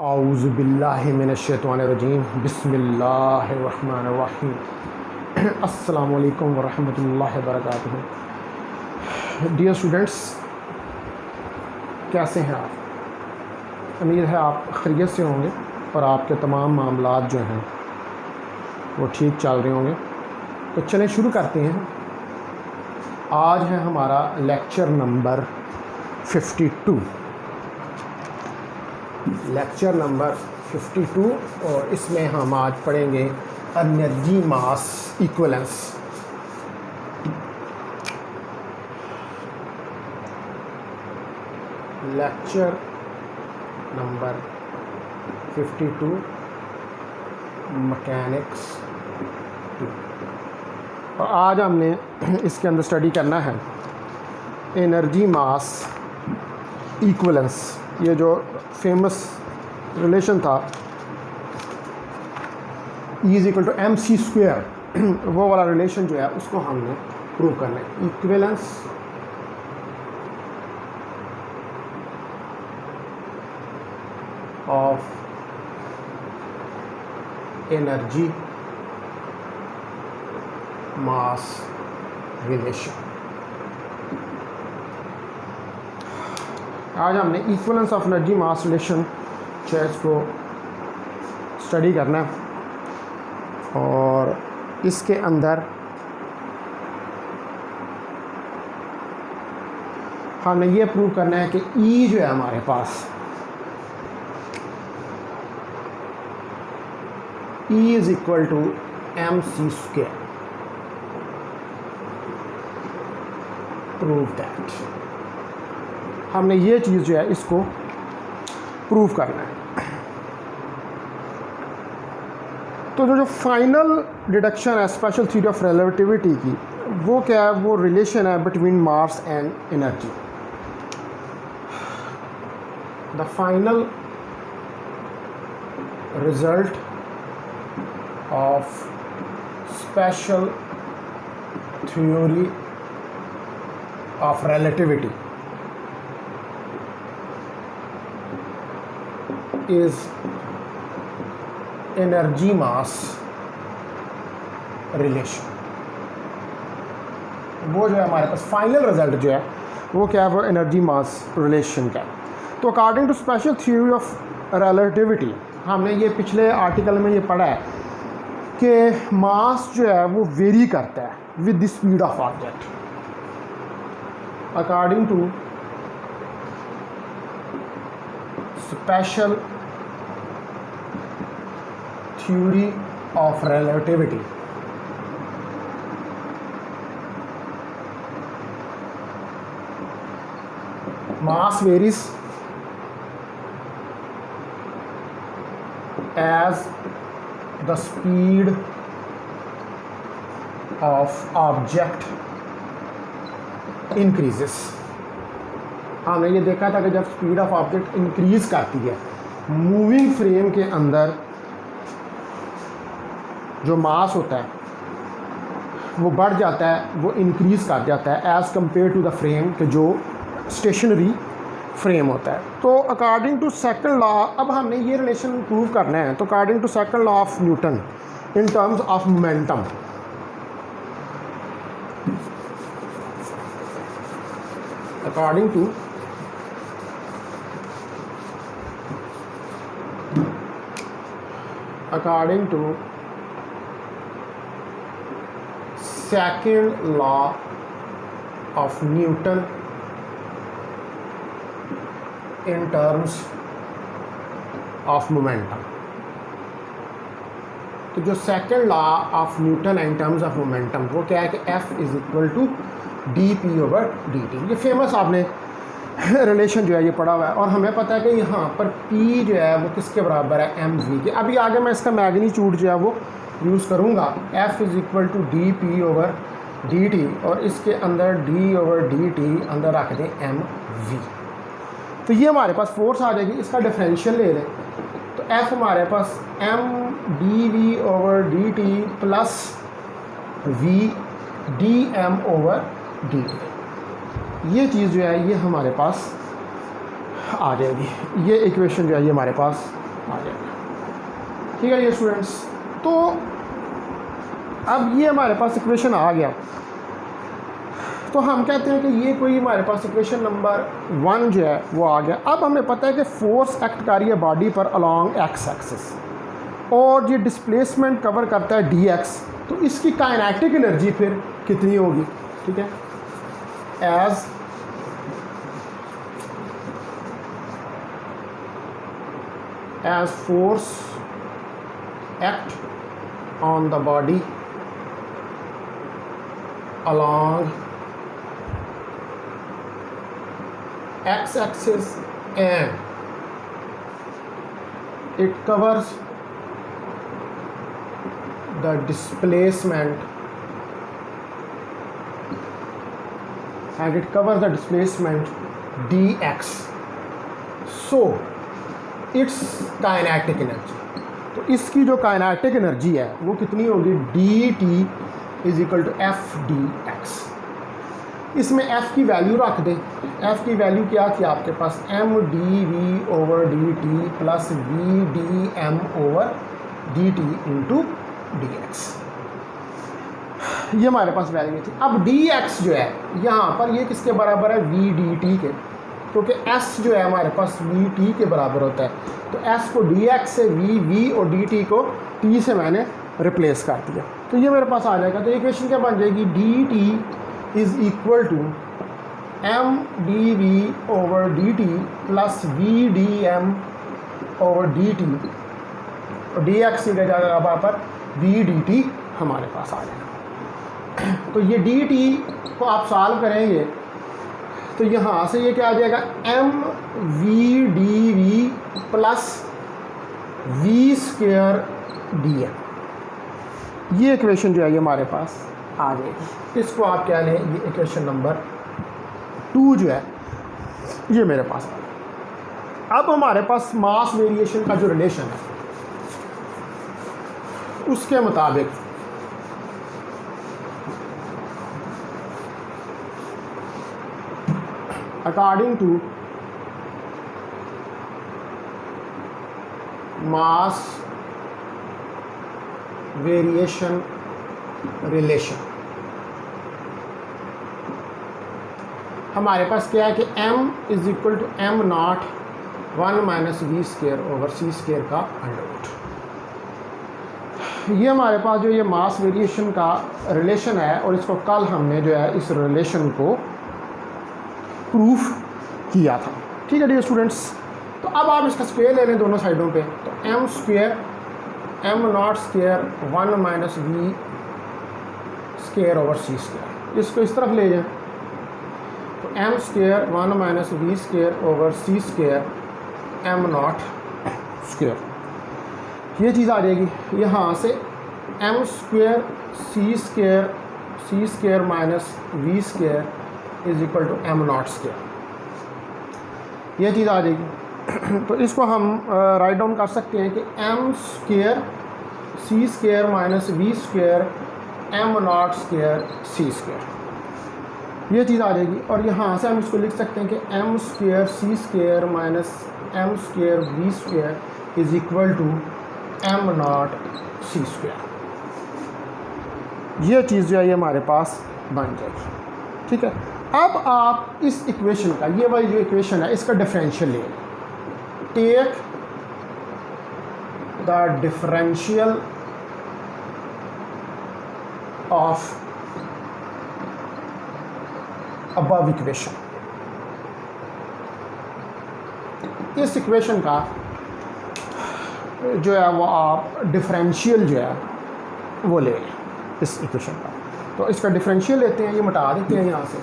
औज़ु बिल्लाहि मिनश्शैतानिर्रजीम बिस्मिल्लाहिर्रहमानिर्रहीम अस्सलामु अलैकुम वरहमतुल्लाहि वबरकातुहू। डियर स्टूडेंट्स, कैसे हैं आप? उम्मीद है आप खैरियत से होंगे और आपके तमाम मामलात जो हैं वो ठीक चल रहे होंगे। तो चलें शुरू करते हैं। आज है हमारा लेक्चर नंबर 52 और इसमें हम आज पढ़ेंगे एनर्जी मास इक्विवेलेंस। Lecture number 52 mechanics 2। और आज हमने इसके अंदर स्टडी करना है एनर्जी मास इक्विवेलेंस। ये जो फेमस रिलेशन था E=mc², वो वाला रिलेशन जो है उसको हमने प्रूव करना है। Equivalence of energy mass relation. आज हमने equivalence of energy mass relation chairs को स्टडी करना है और इसके अंदर हमने ये प्रूव करना है कि E जो है हमारे पास E=mc²। Prove that. हमने ये चीज़ जो है इसको प्रूव करना है। तो जो फाइनल डिडक्शन है स्पेशल थ्योरी ऑफ रिलेटिविटी की, वो क्या है? वो रिलेशन है between mass and energy. The final result of special theory of relativity is energy mass relation। वो जो है हमारे पास फाइनल रिजल्ट जो है वो क्या है? वो एनर्जी मास रिलेशन का है। तो according to special theory of relativity, हमने ये पिछले आर्टिकल में ये पढ़ा है कि मास जो है वो वेरी करता है with the speed of object. According to special theory of relativity, mass varies as the speed of object increases। हमने ये देखा था कि जब स्पीड ऑफ ऑब्जेक्ट इंक्रीज करती है मूविंग फ्रेम के अंदर, जो मास होता है वो बढ़ जाता है, वो इंक्रीज़ कर जाता है as compare to the frame के जो स्टेशनरी फ्रेम होता है। तो अकॉर्डिंग टू सेकंड लॉ, अब हमने ये रिलेशन प्रूव करना है। तो according to second law of Newton in terms of momentum, according to second law of Newton in terms of momentum। तो जो second law of Newton in terms of momentum वो क्या है कि F=dp/dt। ये फेमस आपने रिलेशन जो है ये पढ़ा हुआ है और हमें पता है कि यहाँ पर P जो है वो किसके बराबर है? mv के। अभी आगे मैं इसका मैग्नीट्यूड जो है वो यूज़ करूँगा। F=dp/dt और इसके अंदर d/dt अंदर रख दें mv। तो ये हमारे पास फोर्स आ जाएगी। इसका डिफरेंशियल ले लें तो F हमारे पास mdv/dt प्लस v dm/dt। ये चीज़ जो है ये हमारे पास आ जाएगी। ये इक्वेशन जो है ये हमारे पास आ जाएगा। ठीक है ये स्टूडेंट्स, तो अब ये हमारे पास इक्वेशन आ गया, तो हम कहते हैं कि ये कोई हमारे पास इक्वेशन नंबर 1 जो है वो आ गया। अब हमें पता है कि फोर्स एक्ट कर रही है बॉडी पर अलॉन्ग एक्स एक्सिस, और ये डिस्प्लेसमेंट कवर करता है डी एक्स, तो इसकी काइनेटिक एनर्जी फिर कितनी होगी? ठीक है, as force act on the body along x axis and it covers the displacement dx, so its kinetic energy, तो इसकी जो काइनेटिक एनर्जी है वो कितनी होगी? dt is equal to F D X. इसमें एफ़ की वैल्यू रख दें। एफ़ की वैल्यू क्या थी आपके पास? M D we over D T plus we D M over D T into D X, ये हमारे पास वैल्यू थी। अब डी एक्स जो है यहाँ पर ये किसके बराबर है? वी डी टी के, क्योंकि एस जो है हमारे पास वी टी के बराबर होता है, तो एस को डी एक्स से वी और डी टी को टी से मैंने रिप्लेस कर दिया, तो ये मेरे पास आ जाएगा। तो इक्वेशन क्या बन जाएगी? D t is equal to m D we over D T plus we D M over D t, और डी एक्स निकल जाएगा वहाँ पर वी डी टी हमारे पास आ जाएगा। तो ये डी टी को आप सॉल्व करेंगे तो यहाँ से ये क्या आ जाएगा? M v d v plus v square D m, ये इक्वेशन जो है ये हमारे पास आ जाएगी। इसको आप क्या लें? ये इक्वेशन नंबर 2 जो है ये मेरे पास आ गया। अब हमारे पास मास वेरिएशन का जो रिलेशन है उसके मुताबिक according to mass variation relation हमारे पास क्या है कि m is equal to M naught 1 minus we square over C square का अंडर रूट। ये हमारे पास जो ये मास वेरिएशन का रिलेशन है, और इसको कल हमने जो है इस रिलेशन को प्रूफ किया था। ठीक है डियर स्टूडेंट्स, तो अब आप इसका स्क्वायर ले लें दोनों साइडों पे, तो m square m naught square 1 minus we square over C square, इसको इस तरफ ले जाएं, तो m square 1 minus we square over C square m naught square, ये चीज़ आ जाएगी। यहाँ से m square C square minus we square is equal to M naught square, ये चीज़ आ जाएगी। तो इसको हम राइट डाउन कर सकते हैं कि m square C square minus we square m naught square C square, ये चीज़ आ जाएगी। और यहाँ से हम इसको लिख सकते हैं कि m square C square minus m square v square is equal to M naught C square, ये चीज़ जो है ये हमारे पास बन जाएगी। ठीक है, अब आप इस इक्वेशन का, ये वाली जो इक्वेशन है इसका डिफरेंशियल ले लें। Take the differential of above equation, इस इक्वेशन का जो है वो आप डिफरेंशियल जो है वो ले लें इस इक्वेशन का। तो इसका डिफरेंशियल लेते हैं, ये मिटा देते हैं यहाँ से,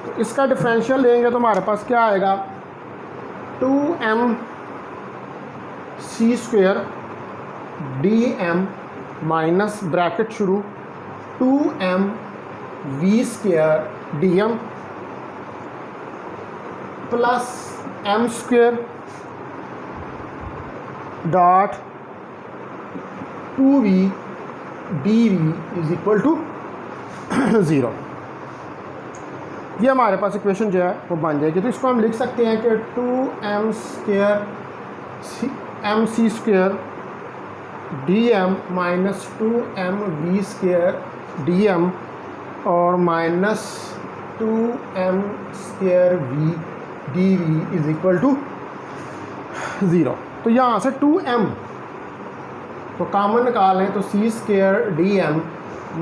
तो इसका डिफरेंशियल लेंगे तो हमारे पास क्या आएगा? 2m C square D M minus bracket शुरू 2m V square D M plus M square dot 2v D V is equal to 0। ये हमारे पास इक्वेशन जो है वो बन जाएगी। तो इसको हम लिख सकते हैं कि 2m square mc square dm minus 2mv square dm और minus 2m square v dv is equal to 0। तो यहाँ से 2m तो कॉमन निकालें तो c square dm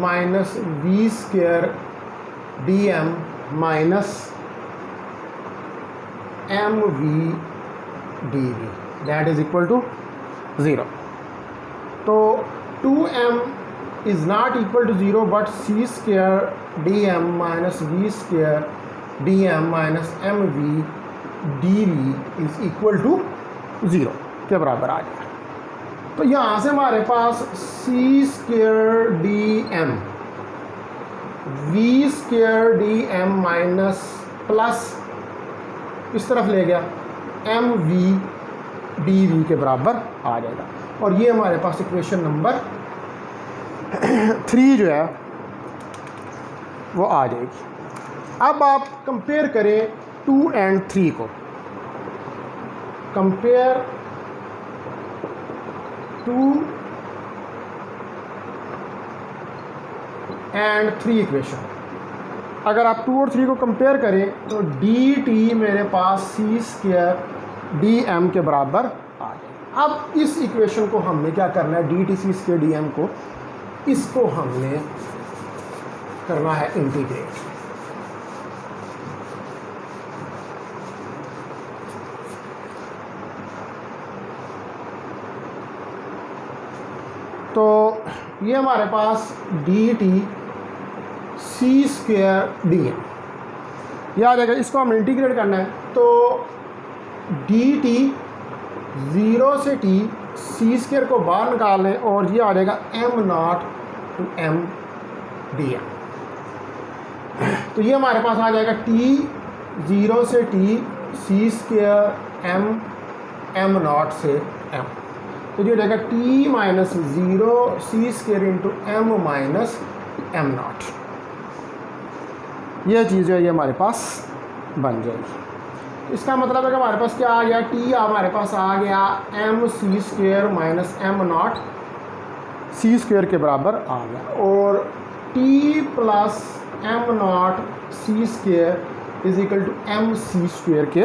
minus v square dm minus mv dv that is equal to 0। तो 2m is not equal to 0 but c square dm minus v square dm minus mv dv is equal to 0 के बराबर आ जाएगा। तो यहाँ से हमारे पास c square dm v square dm minus plus इस तरफ ले गया mv dv के बराबर आ जाएगा। और ये हमारे पास इक्वेशन नंबर 3 जो है वो आ जाएगी। अब आप कंपेयर करें 2 and 3 को, कंपेयर 2 and 3 इक्वेशन। अगर आप 2 और 3 को कंपेयर करें तो dt मेरे पास c स्क्वायर dm के बराबर आ जाए। अब इस इक्वेशन को हमने क्या करना है, dt c स्क्वायर dm को, इसको हमने करना है इंटीग्रेट। तो ये हमारे पास dt c स्क्वायर dm ये आ जाएगा। इसको हम इंटीग्रेट करना है तो dt 0 से t c स्क्वायर को बाहर निकालें और ये आ जाएगा m naught to m dm। तो ये हमारे पास आ जाएगा t 0 से t c square m not से m। तो ये हो जाएगा t minus 0 c square into m minus m not. ये चीज़ है ये हमारे पास बन जाएगी। इसका मतलब है कि हमारे पास क्या आ गया, t हमारे पास आ गया m c square minus m naught c square के बराबर आ गया और t plus m naught c square is equal to m c square के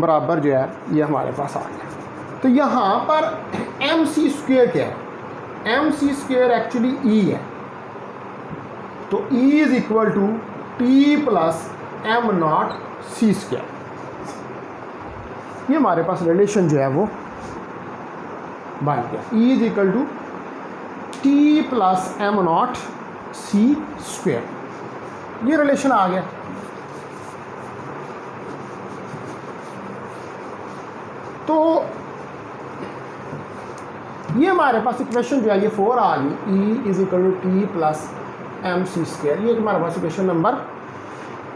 बराबर जो है ये हमारे पास आ गया। तो यहाँ पर एम सी स्क्वेयर क्या है, m c square actually e है। तो e is equal to t plus m naught c square. ये हमारे पास रिलेशन जो है वो बन गया, e is equal to t plus m naught c square. ये रिलेशन आ गया। तो ये हमारे पास इक्वेशन जो है ये 4 आ गई, e is equal to t plus m C square. ये हमारे पास इक्वेशन नंबर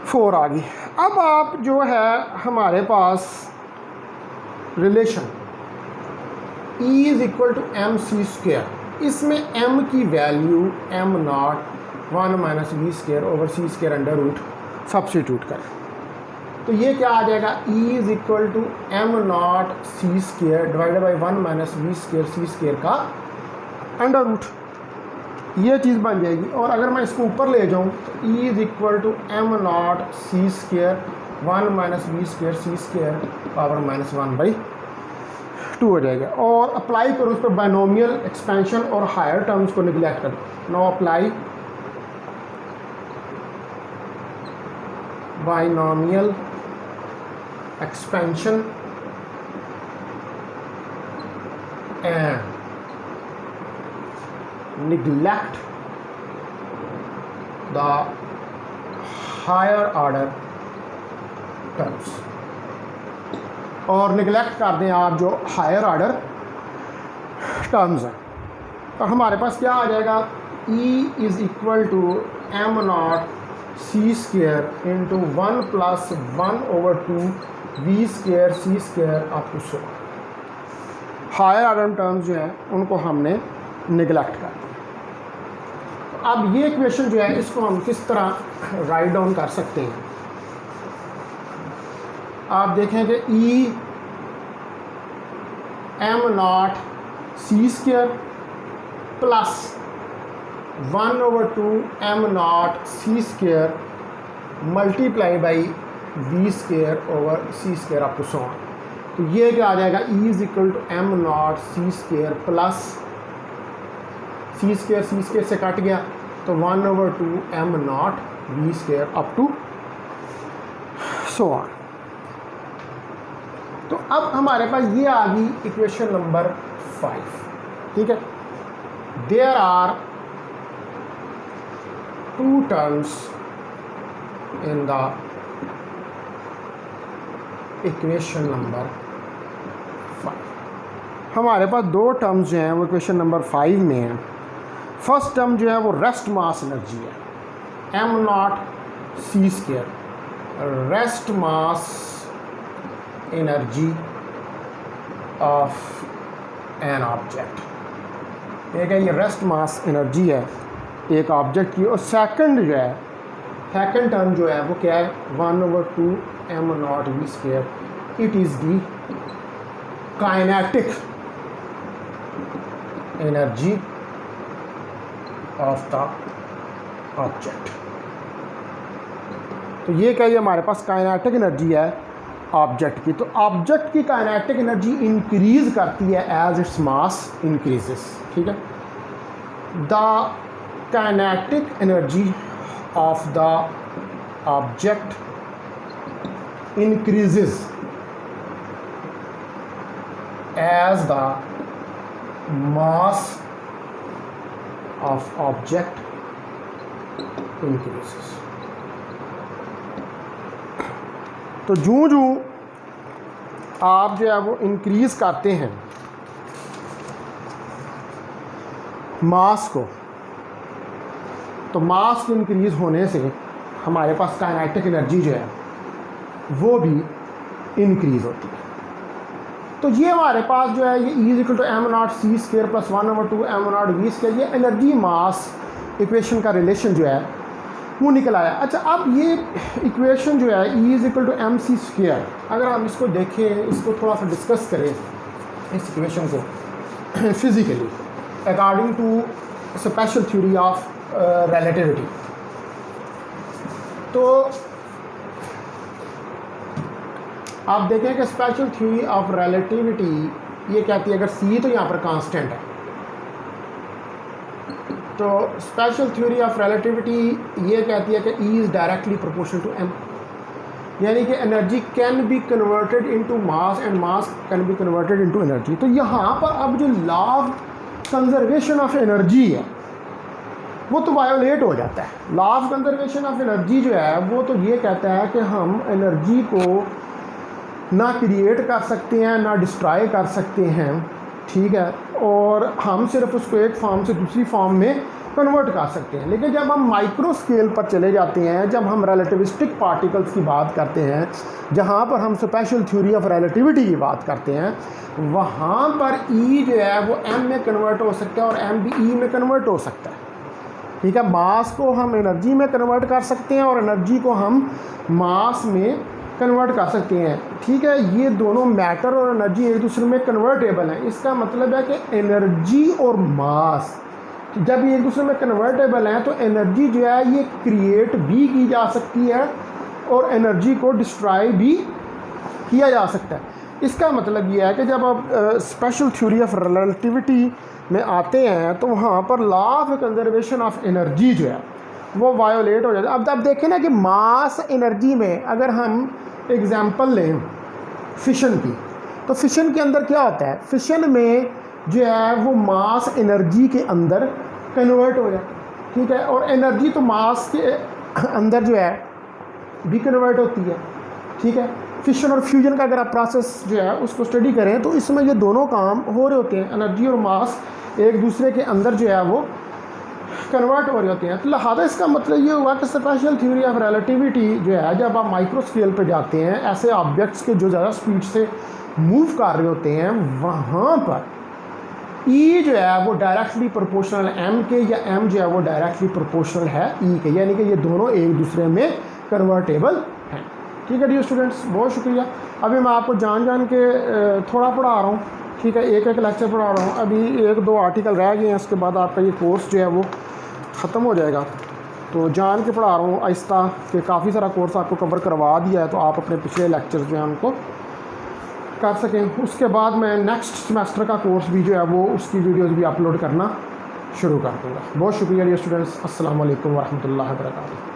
4 आ गई। अब आप जो है हमारे पास relation E is equal to M C square, इसमें m की value m naught 1 minus we square over C square under root substitute करें। तो ये क्या आ जाएगा, e is equal to M naught C square divided by 1 minus we square C square का under root. ये चीज़ बन जाएगी। और अगर मैं इसको ऊपर ले जाऊँ तो e is equal to M naught C square 1 minus we square C square power minus 1/2 हो जाएगा। और अप्लाई करो उस पर बाइनोमियल एक्सपेंशन और हायर टर्म्स को निगलेक्ट कर दो। Now apply binomial expansion and neglect the higher order terms। और neglect कर दें आप जो higher order terms हैं। तो हमारे पास क्या आ जाएगा, e is equal to m naught C square into 1 plus 1/2 v square C square up to 100। Higher order terms जो हैं उनको हमने निगलेक्ट कर दिया। अब ये इक्वेशन जो है इसको हम किस तरह राइट डाउन कर सकते हैं। आप देखें कि e m naught C square plus 1/2 m naught C square multiply by v square over C square up to so on. तो ये क्या आ जाएगा, e is equal to M naught C square plus c square से cut गया तो 1/2 m naught v square up to so on. तो अब हमारे पास ये आ गई इक्वेशन नंबर 5, ठीक है। There are 2 terms in the equation number 5। हमारे पास 2 टर्म्स जो हैं वो इक्वेशन नंबर 5 में हैं। फर्स्ट टर्म जो है वो रेस्ट मास एनर्जी है, m naught C square, rest mass energy of an object. एक है ये रेस्ट मास एनर्जी है एक ऑब्जेक्ट की। और सेकंड जो है, सेकंड टर्म जो है वो क्या है, 1/2 m naught v square. It is the kinetic energy of the object. तो ये क्या है, हमारे पास काइनेटिक एनर्जी है ऑब्जेक्ट की। तो ऑब्जेक्ट की काइनेटिक एनर्जी इंक्रीज करती है एज इट्स मास इंक्रीजेस, ठीक है। The kinetic energy of the object increases as the mass of object increases। तो जूं आप जो है वो इंक्रीज करते हैं मास को, तो मास को इंक्रीज होने से हमारे पास काइनेटिक एनर्जी जो है वो भी इंक्रीज होती है। तो ये हमारे पास जो है ये is equal to M naught C square plus 1/2 m naught v square, ये एनर्जी मास इक्वेशन का रिलेशन जो है वो निकल आया। अच्छा, अब ये इक्वेशन जो है e is equal to M C square, अगर हम इसको देखें, इसको थोड़ा सा डिस्कस करें इस इक्वेशन को physically according to special theory of relativity. तो आप देखें कि स्पेशल थ्योरी ऑफ रिलेटिविटी ये कहती है, अगर सी तो यहाँ पर कांस्टेंट है, तो स्पेशल थ्योरी ऑफ रिलेटिविटी ये कहती है कि E is directly proportional to M, यानी कि energy can be converted into mass and mass can be converted into energy. तो यहाँ पर अब जो law of conservation of energy है वो तो वायोलेट हो जाता है। Law of conservation of energy जो है वो तो ये कहता है कि हम एनर्जी को ना क्रिएट कर सकते हैं ना डिस्ट्रॉय कर सकते हैं, ठीक है, और हम सिर्फ उसको एक फॉर्म से दूसरी फॉर्म में कन्वर्ट कर सकते हैं। लेकिन जब हम माइक्रो स्केल पर चले जाते हैं, जब हम रिलेटिविस्टिक पार्टिकल्स की बात करते हैं, जहाँ पर हम स्पेशल थ्योरी ऑफ रिलेटिविटी की बात करते हैं, वहाँ पर ई जो है वो एम में कन्वर्ट हो सकता है और एम भी ई में कन्वर्ट हो सकता है, ठीक है। मास को हम एनर्जी में कन्वर्ट कर सकते हैं और एनर्जी को हम मास में कन्वर्ट कर सकते हैं, ठीक है। ये दोनों मैटर और एनर्जी एक दूसरे में कन्वर्टेबल हैं। इसका मतलब है कि एनर्जी और मास जब ये एक दूसरे में कन्वर्टेबल हैं तो एनर्जी जो है ये क्रिएट भी की जा सकती है और एनर्जी को डिस्ट्रॉय भी किया जा सकता है। इसका मतलब ये है कि जब आप स्पेशल थ्योरी ऑफ रिलेटिविटी में आते हैं तो वहाँ पर law of conservation of energy जो है वो वायोलेट हो जाता है। अब देखें ना कि मास एनर्जी में अगर हम एग्जांपल लें फिशन की, तो फिशन के अंदर क्या होता है, फिशन में जो है वो मास एनर्जी के अंदर कन्वर्ट हो जाता है, ठीक है, और एनर्जी तो मास के अंदर जो है भी कन्वर्ट होती है, ठीक है। फिशन और फ्यूजन का अगर आप प्रोसेस जो है उसको स्टडी करें तो इसमें ये दोनों काम हो रहे होते हैं, एनर्जी और मास एक दूसरे के अंदर जो है वो कन्वर्ट हो रहे होते हैं। तो लिहाजा इसका मतलब ये हुआ कि स्पेशल थ्योरी ऑफ रिलेटिविटी जो है, जब आप माइक्रो स्केल पे जाते हैं, ऐसे ऑब्जेक्ट्स के जो ज़्यादा स्पीड से मूव कर रहे होते हैं, वहाँ पर ई जो है वो डायरेक्टली प्रोपोर्शनल एम के, या एम जो है वो डायरेक्टली प्रोपोर्शनल है ई के, यानी कि ये दोनों एक दूसरे में कन्वर्टेबल हैं। ठीक है डियर स्टूडेंट्स, बहुत शुक्रिया। अभी मैं आपको जान के थोड़ा पढ़ा रहा हूँ, ठीक है, एक एक लेक्चर पढ़ा रहा हूँ। अभी 1-2 आर्टिकल रह गए हैं, उसके बाद आपका ये कोर्स जो है वो ख़त्म हो जाएगा। तो जान के पढ़ा रहा हूँ आहिस्ता, कि काफ़ी सारा कोर्स आपको कवर करवा दिया है, तो आप अपने पिछले लेक्चर जो हैं उनको कर सकें। उसके बाद मैं नेक्स्ट सेमेस्टर का कोर्स भी जो है वो उसकी वीडियोज़ भी अपलोड करना शुरू कर दूँगा। बहुत शुक्रिया डियर स्टूडेंट्स। अस्सलाम वालेकुम वरहमतुल्लाहि वबरकातुहू।